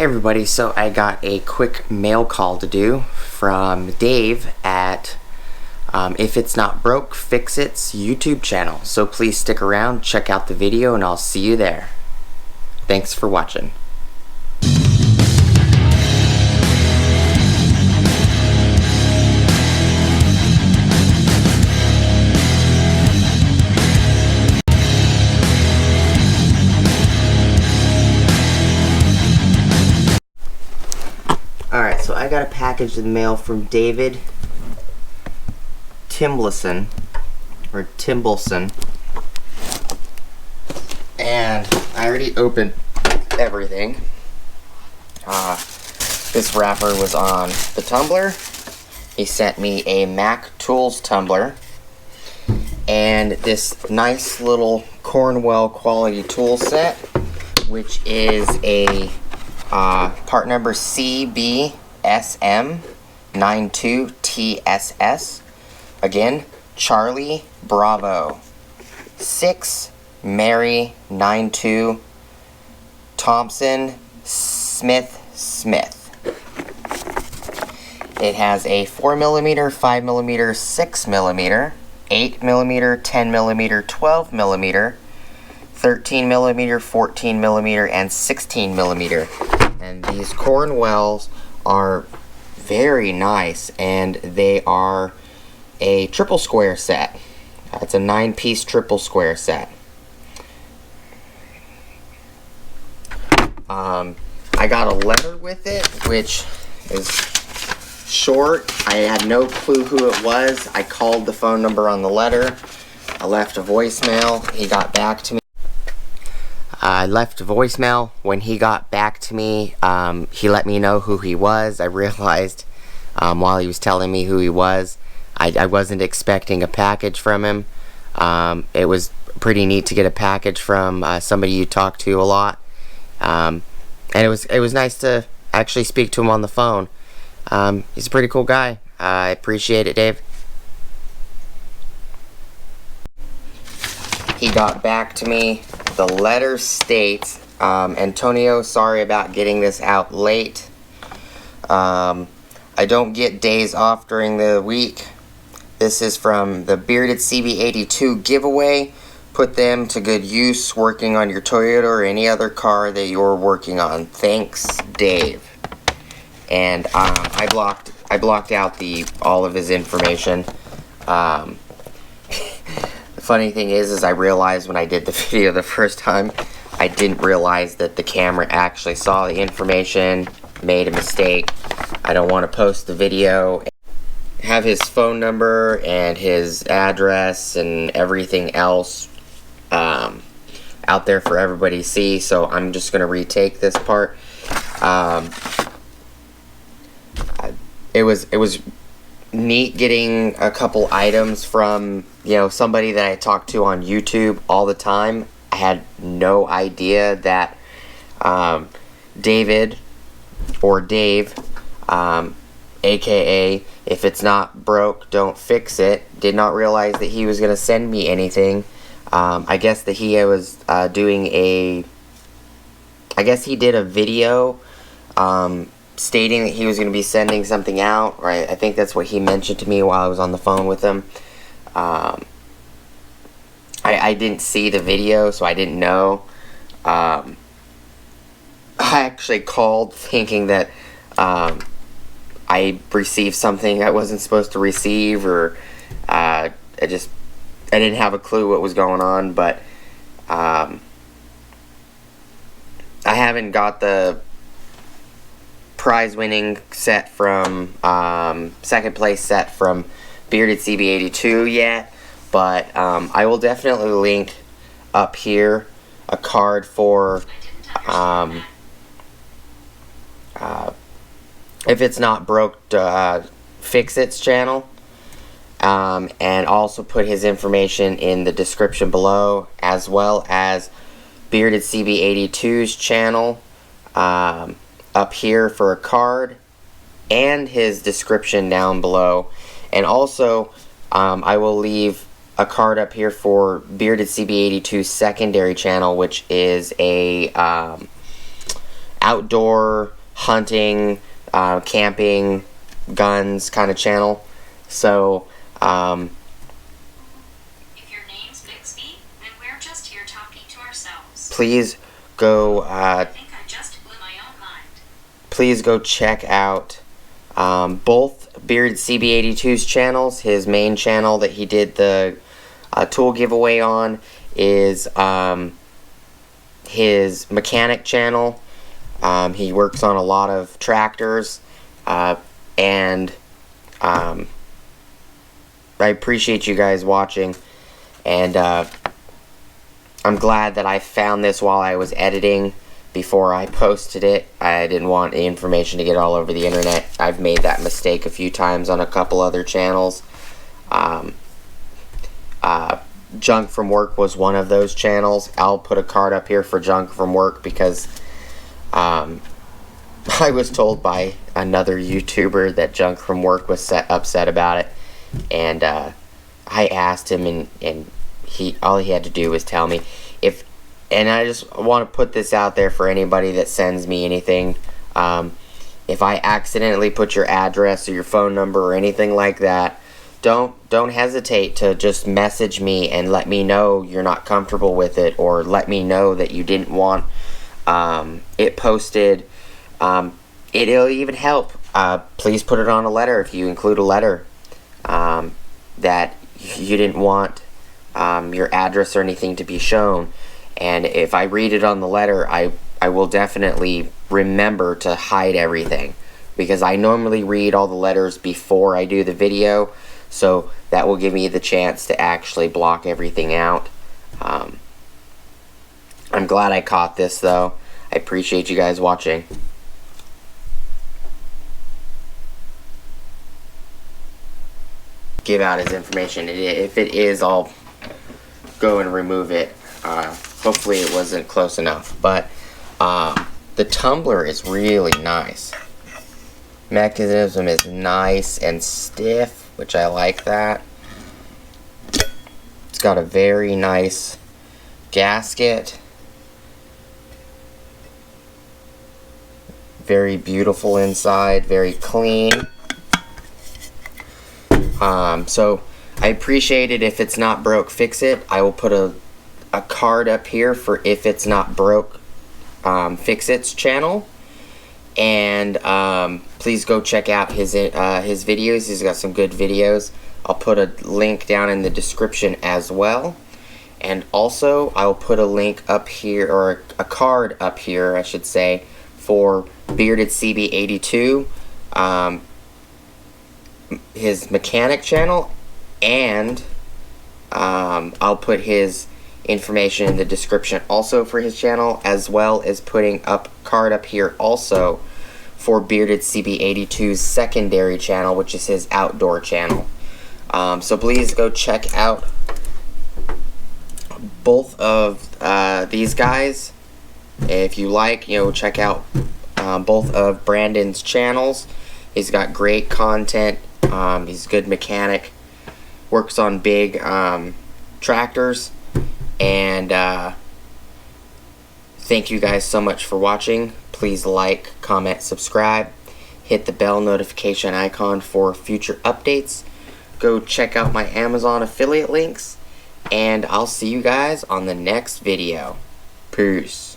Hey everybody, so I got a quick mail call to do from Dave at If It's Not Broke, Fix It's YouTube channel. So please stick around, check out the video, and I'll see you there. Thanks for watching. Alright, so I got a package in the mail from David Timbleson, and I already opened everything. This wrapper was on the tumbler. He sent me a Mac Tools tumbler and this nice little Cornwell quality tool set, which is a part number CBSM92TSS. Again, Charlie Bravo 6 Mary 92 Thompson Smith. It has a 4mm, 5mm, 6mm, 8mm, 10mm, 12mm, 13mm, 14mm, and 16mm. And these Cornwells are very nice, and they are a triple square set. It's a 9-piece triple square set. I got a letter with it, which is short. I had no clue who it was. I called the phone number on the letter. I left a voicemail. He got back to me. I left a voicemail. When he got back to me, he let me know who he was. I realized while he was telling me who he was, I wasn't expecting a package from him. It was pretty neat to get a package from somebody you talk to a lot. And it was nice to actually speak to him on the phone. He's a pretty cool guy. I appreciate it, Dave. He got back to me. The letter states, Antonio, sorry about getting this out late. I don't get days off during the week. This is from the Bearded CB82 giveaway. Put them to good use working on your Toyota or any other car that you're working on. Thanks, Dave. And I blocked out all of his information. The funny thing is I realized when I did the video the first time, I didn't realize that the camera actually saw the information, made a mistake. I don't want to post the video, have his phone number and his address and everything else out there for everybody to see, so I'm just going to retake this part. It was neat getting a couple items from, somebody that I talk to on YouTube all the time. I had no idea that David, or Dave, aka If It's Not Broke, Don't Fix It, did not realize that he was going to send me anything. I guess that he was doing I guess he did a video stating that he was going to be sending something out, right? I think that's what he mentioned to me while I was on the phone with him. I didn't see the video, so I didn't know. I actually called thinking that I received something I wasn't supposed to receive, or I didn't have a clue what was going on, but I haven't got the prize-winning set from, second place set from Bearded CB82 yet, but I will definitely link up here a card for If It's Not Broke, Fix It's channel. And also put his information in the description below, as well as Bearded CB82's channel up here for a card, and his description down below. And also I will leave a card up here for Bearded CB82's secondary channel, which is a outdoor hunting, camping, guns kind of channel. So, if your name's Bixby, then we're just here talking to ourselves. Please go. I think I just blew my own mind. Please go check out both Bearded CB82's channels. His main channel that he did the tool giveaway on is his mechanic channel. He works on a lot of tractors, and I appreciate you guys watching, and I'm glad that I found this while I was editing before I posted it. I didn't want the information to get all over the internet. I've made that mistake a few times on a couple other channels. Junk from Work was one of those channels. I'll put a card up here for Junk from Work because I was told by another YouTuber that Junk from Work was upset about it, and I asked him, and all he had to do was tell me. And I just want to put this out there for anybody that sends me anything. If I accidentally put your address or your phone number or anything like that, don't hesitate to just message me and let me know you're not comfortable with it, or let me know that you didn't want it posted. It'll even help. Please put it on a letter if you include a letter that you didn't want your address or anything to be shown. And if I read it on the letter, I will definitely remember to hide everything, because I normally read all the letters before I do the video, so that will give me the chance to actually block everything out. I'm glad I caught this, though. I appreciate you guys watching. Give out his information. If it is, I'll go and remove it. Hopefully it wasn't close enough, but the tumbler is really nice. Mechanism is nice and stiff, which I like that. It's got a very nice gasket. Very beautiful inside, very clean. So I appreciate it. If it's not broke, fix it. I will put a card up here for If It's Not Broke, Fix It's channel, and please go check out his videos. He's got some good videos. I'll put a link down in the description as well, and also I'll put a link up here, or a card up here I should say, for Bearded CB82, his mechanic channel, and I'll put his information in the description also for his channel, as well as putting up card up here also for Bearded CB82's secondary channel, which is his outdoor channel. So please go check out both of these guys. If you like, check out both of Brandon's channels. He's got great content. He's a good mechanic, works on big tractors. And thank you guys so much for watching. Please like, comment, subscribe. Hit the bell notification icon for future updates. Go check out my Amazon affiliate links. And I'll see you guys on the next video. Peace.